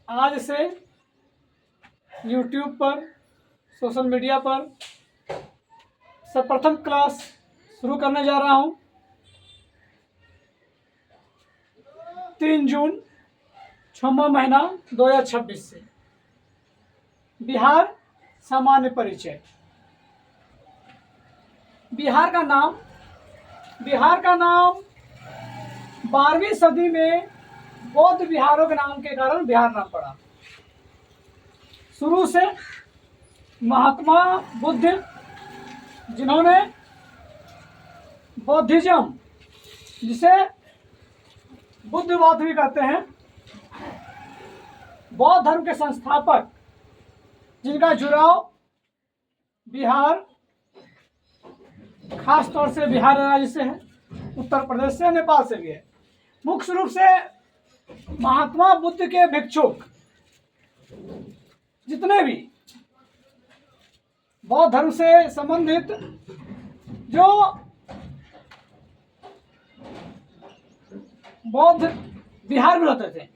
आज से YouTube पर, सोशल मीडिया पर सर्वप्रथम क्लास शुरू करने जा रहा हूं। 3 जून 6वां महीना 2026 से। बिहार सामान्य परिचय। बिहार का नाम 12वीं सदी में बौद्ध विहारों के नाम के कारण बिहार नाम पड़ा। शुरू से महात्मा बुद्ध, जिन्होंने बौद्धिज्म, जिसे बुद्धवाद भी कहते हैं, बौद्ध धर्म के संस्थापक, जिनका जुड़ाव बिहार, खास तौर से बिहार राज्य से है, उत्तर प्रदेश से, नेपाल से भी है। मुख्य रूप से महात्मा बुद्ध के भिक्षुक जितने भी बौद्ध धर्म से संबंधित जो बौद्ध बिहार में रहते थे,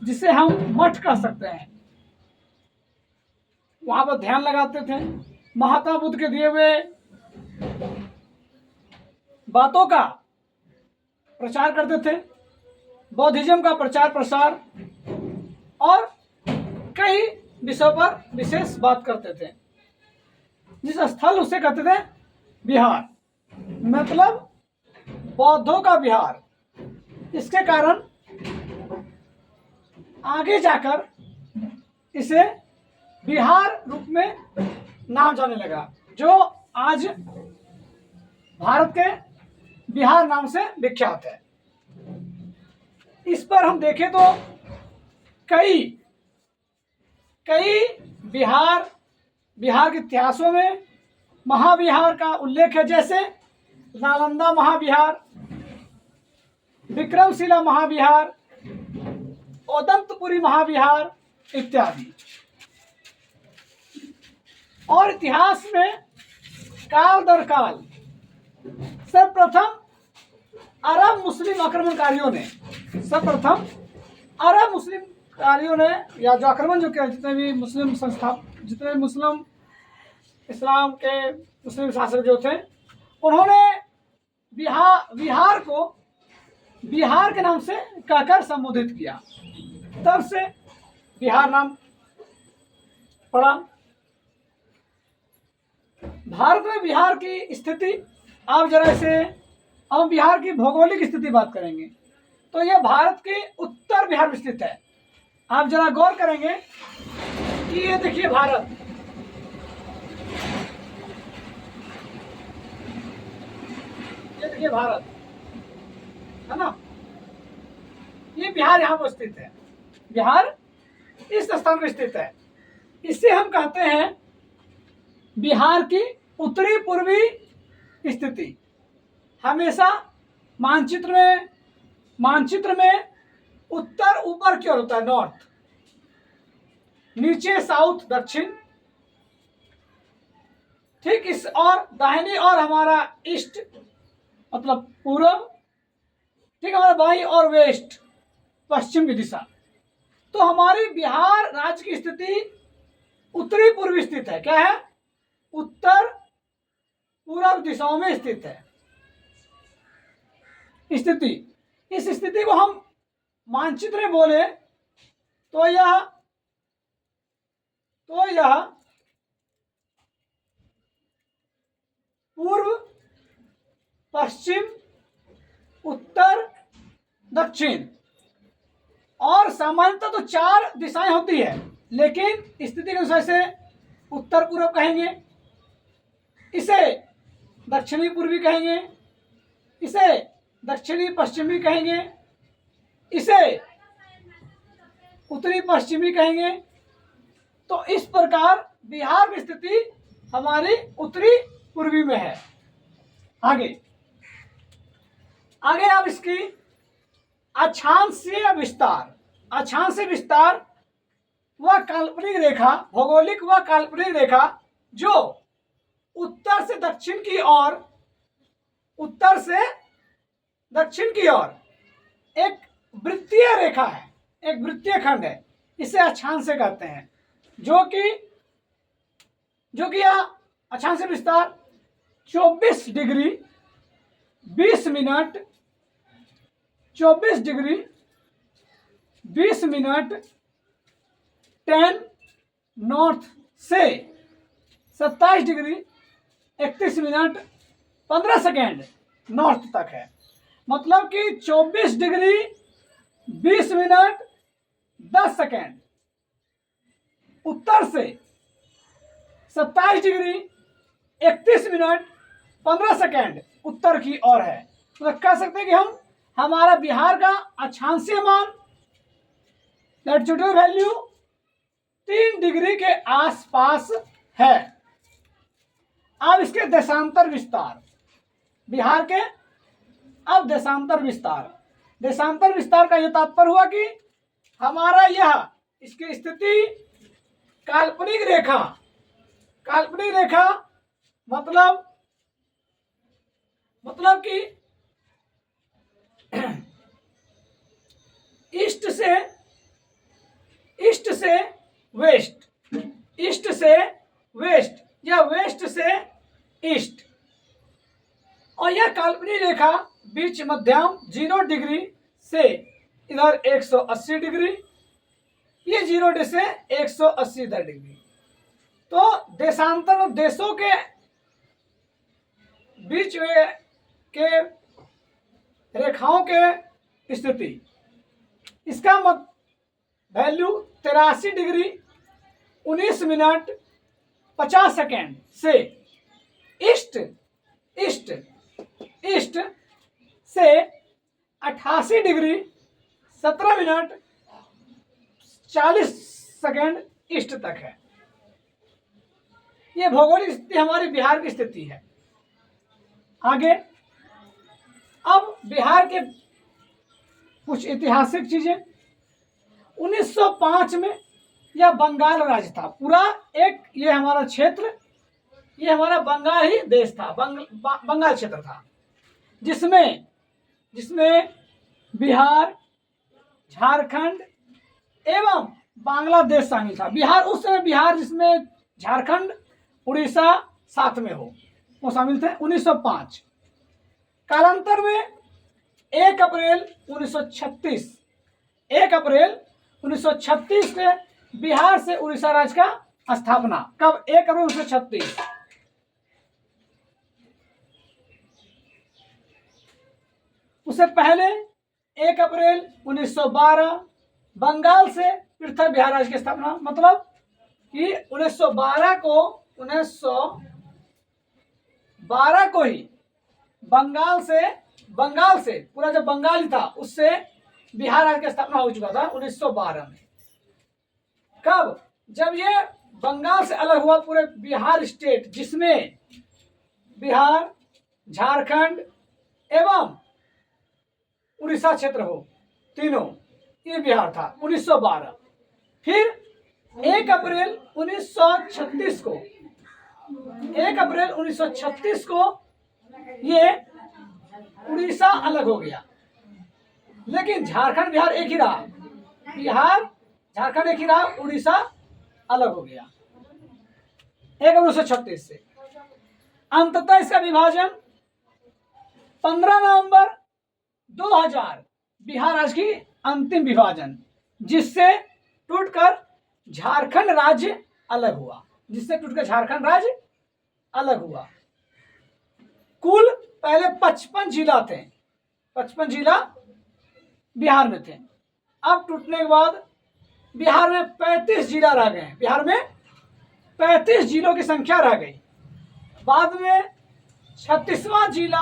जिसे हम मठ कह सकते हैं, वहां पर ध्यान लगाते थे, महात्मा बुद्ध के दिए हुए बातों का प्रचार करते थे, बौद्धिज्म का प्रचार प्रसार और कई विषयों पर विशेष बात करते थे। जिस स्थल उसे कहते थे बिहार, मतलब बौद्धों का बिहार। इसके कारण आगे जाकर इसे बिहार रूप में नाम जाने लगा, जो आज भारत के बिहार नाम से विख्यात है। इस पर हम देखें तो कई बिहार के इतिहासों में महाविहार का उल्लेख है, जैसे नालंदा महाविहार, विक्रमशिला महाविहार, ओदंतपुरी महाविहार इत्यादि। और इतिहास में काल दर काल सर्वप्रथम अरब मुस्लिम आक्रमणकारियों ने या जो आक्रमण जो किया, जितने भी मुस्लिम इस्लाम के मुस्लिम शासक जो थे, उन्होंने बिहार को बिहार के नाम से कहकर संबोधित किया। तब से बिहार नाम पड़ा। भारत में बिहार की स्थिति, आप जरा इसे, हम बिहार की भौगोलिक स्थिति बात करेंगे तो यह भारत के उत्तर बिहार में स्थित है। आप जरा गौर करेंगे कि ये देखिए भारत, ये देखिए भारत है ना, ये बिहार यहाँ पर स्थित है। बिहार इस स्थान पर स्थित है। इससे हम कहते हैं बिहार की उत्तरी पूर्वी स्थिति। हमेशा मानचित्र में उत्तर ऊपर की ओर होता है, नॉर्थ, नीचे साउथ दक्षिण, ठीक इस, और दाहिनी और हमारा ईस्ट मतलब पूरब, ठीक हमारा बाई और वेस्ट पश्चिम की दिशा। तो हमारी बिहार राज्य की स्थिति उत्तरी पूर्वी स्थित है। क्या है? उत्तर पूर्व दिशाओं में स्थित है स्थिति। इस स्थिति को हम मानचित्र में बोले तो यह पूर्व, पश्चिम, उत्तर, दक्षिण, और सामान्यतः तो 4 दिशाएं होती है, लेकिन स्थिति के अनुसार से उत्तर पूर्व कहेंगे, इसे दक्षिणी पूर्वी कहेंगे, इसे दक्षिणी पश्चिमी कहेंगे, इसे उत्तरी पश्चिमी कहेंगे। तो इस प्रकार बिहार की स्थिति हमारी उत्तरी पूर्वी में है। आगे अब इसकी अक्षांशीय विस्तार वह काल्पनिक रेखा, भौगोलिक व काल्पनिक रेखा जो उत्तर से दक्षिण की ओर एक वृत्तीय रेखा है, एक वृत्तीय खंड है, इसे अक्षांश कहते हैं, जो कि यह अक्षांश विस्तार 24 degree 20 minute 24 degree 20 minute 10 north से 27 डिग्री 31 मिनट 15 सेकेंड नॉर्थ तक है। मतलब कि 24 डिग्री 20 मिनट 10 सेकेंड उत्तर से 27 डिग्री 31 मिनट 15 सेकेंड उत्तर की ओर है। तो कह सकते हैं कि हमारा बिहार का अक्षांशीय मान लैटिट्यूडल वैल्यू 3 डिग्री के आसपास है। अब इसके देशांतर विस्तार, बिहार के अब देशांतर विस्तार का यह तात्पर्य हुआ कि हमारा यह इसकी स्थिति काल्पनिक रेखा मतलब कि ईस्ट से वेस्ट या वेस्ट से ईस्ट, और यह काल्पनिक रेखा बीच मध्यम 0 डिग्री से इधर 180 डिग्री, ये 0 डिग्री से 180 इधर डिग्री। तो देशांतर देशों के बीच में के रेखाओं के स्थिति, इसका वैल्यू 83 डिग्री 19 मिनट 50 सेकेंड से ईस्ट से 88 डिग्री 17 मिनट 40 सेकेंड ईस्ट तक है। ये भौगोलिक स्थिति हमारी बिहार की स्थिति है। आगे अब बिहार के कुछ ऐतिहासिक चीजें। 1905 में यह बंगाल राज्य था, पूरा एक ये हमारा क्षेत्र, ये हमारा बंगाल ही देश था, बंगाल क्षेत्र था, जिसमें बिहार, झारखंड एवं बांग्लादेश शामिल था। बिहार उस समय बिहार जिसमें झारखंड उड़ीसा साथ में हो, वो शामिल थे 1905। कालांतर में 1 अप्रैल 1936 से बिहार से उड़ीसा राज्य का स्थापना। कब? 1 अप्रैल 1936। उससे पहले 1 अप्रैल 1912 बंगाल से पृथक बिहार राज्य की स्थापना। मतलब कि 1912 को ही बंगाल से पूरा जो बंगाल ही था उससे बिहार राज्य की स्थापना हो चुका था 1912 में। कब? जब ये बंगाल से अलग हुआ पूरे बिहार स्टेट, जिसमें बिहार, झारखंड एवं उड़ीसा क्षेत्र हो, तीनों, ये बिहार था 1912। फिर 1 अप्रैल 1936 को ये उड़ीसा अलग हो गया, लेकिन झारखंड बिहार एक ही रहा। झारखंड एक ही रहा, उड़ीसा अलग हो गया 1 अप्रैल 1936 से। अंततः इसका विभाजन 15 नवंबर 2000 बिहार राज्य की अंतिम विभाजन, जिससे टूटकर झारखंड राज्य अलग हुआ। कुल पहले 55 जिला थे, 55 जिला बिहार में थे। अब टूटने के बाद बिहार में 35 जिला रह गए। बिहार में 35 जिलों की संख्या रह गई। बाद में 36वां जिला,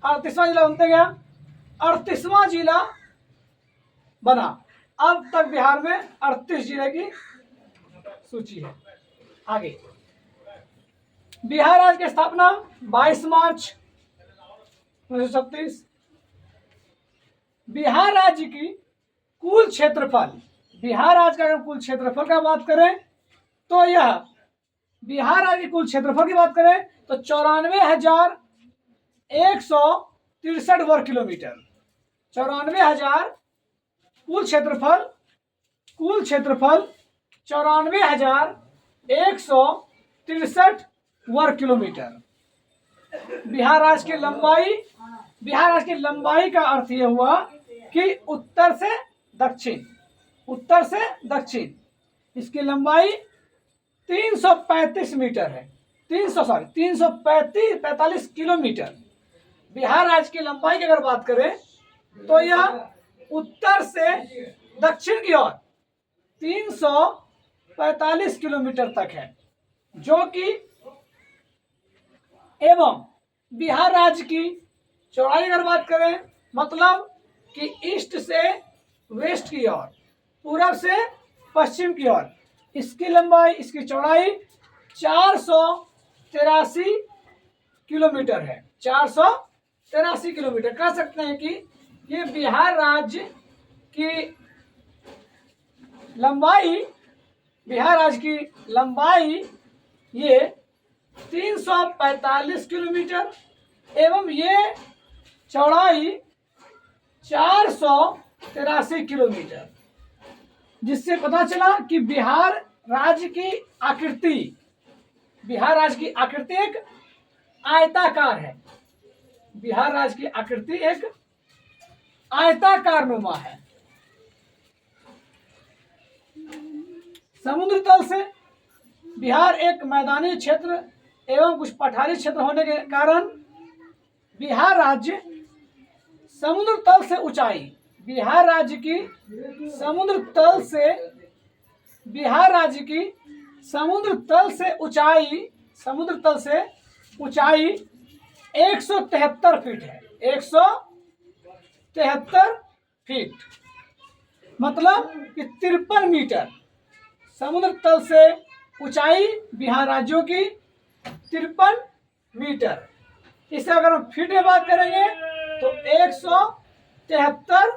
38वां जिला बनते गया, 38वां जिला बना। अब तक बिहार में 38 जिले की सूची है। आगे बिहार राज्य की स्थापना 22 मार्च 1936। बिहार राज्य की कुल क्षेत्रफल, बिहार राज्य का अगर कुल क्षेत्रफल का बात करें तो यह बिहार राज्य की कुल क्षेत्रफल की बात करें तो 94,163 वर्ग किलोमीटर, 94,163 कुल क्षेत्रफल 94,163 वर्ग किलोमीटर। बिहार राज्य की लंबाई का अर्थ यह हुआ कि उत्तर से दक्षिण इसकी लंबाई 335 मीटर है। 345 किलोमीटर। बिहार राज्य की लंबाई की अगर बात करें तो यह उत्तर से दक्षिण की ओर 345 किलोमीटर तक है, जो कि एवं बिहार राज्य की चौड़ाई अगर बात करें, मतलब कि ईस्ट से वेस्ट की ओर, पूरब से पश्चिम की ओर, इसकी चौड़ाई 483 किलोमीटर है। 483 किलोमीटर। कह सकते हैं कि ये बिहार राज्य की लंबाई ये 345 किलोमीटर एवं ये चौड़ाई 483 किलोमीटर, जिससे पता चला कि बिहार राज्य की आकृति एक आयताकार है। बिहार राज्य की आकृति एक आयताकार नुमा है। समुद्र तल से बिहार एक मैदानी क्षेत्र एवं कुछ पठारी क्षेत्र होने के कारण बिहार राज्य समुद्र तल से ऊंचाई बिहार राज्य की समुद्र तल से ऊंचाई 173 फीट है। 173 फीट मतलब कि 53 मीटर। समुद्र तल से ऊंचाई बिहार राज्यों की 53 मीटर। इसे अगर हम फीट में बात करेंगे तो 173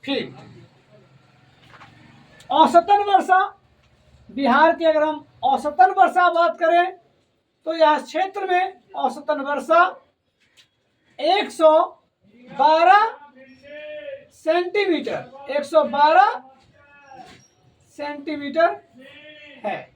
फीट। औसतन वर्षा बिहार की अगर हम औसतन वर्षा बात करें तो यह क्षेत्र में औसतन वर्षा 112 सेंटीमीटर है।